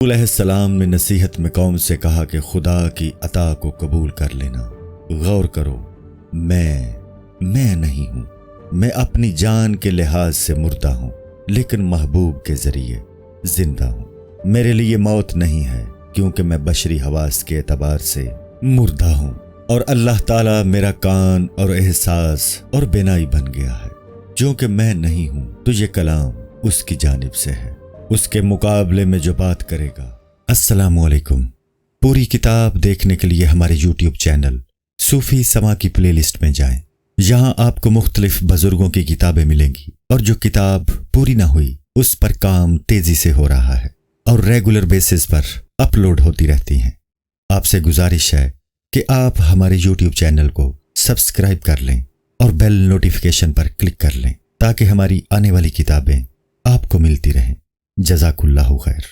अलैहिस्सलाम ने नसीहत में कौम से कहा कि खुदा की अता को कबूल कर लेना। गौर करो, मैं नहीं हूं। मैं अपनी जान के लिहाज से मुर्दा हूं, लेकिन महबूब के जरिए जिंदा हूं। मेरे लिए मौत नहीं है, क्योंकि मैं बशरी हवास के एतबार से मुर्दा हूं, और अल्लाह ताला मेरा कान और एहसास और बिनाई बन गया है। जो कि मैं नहीं हूं, तो ये कलाम उसकी जानिब से है, उसके मुकाबले में जो बात करेगा। अस्सलामुअलैकुम। पूरी किताब देखने के लिए हमारे YouTube चैनल सूफी समा की प्लेलिस्ट में जाएं। यहाँ आपको मुख्तलिफ बुजुर्गों की किताबें मिलेंगी, और जो किताब पूरी ना हुई उस पर काम तेजी से हो रहा है और रेगुलर बेसिस पर अपलोड होती रहती हैं। आपसे गुजारिश है कि आप हमारे YouTube चैनल को सब्सक्राइब कर लें और बेल नोटिफिकेशन पर क्लिक कर लें, ताकि हमारी आने वाली किताबें आपको मिलती रहें। जज़ाकुल्लाहु खैर।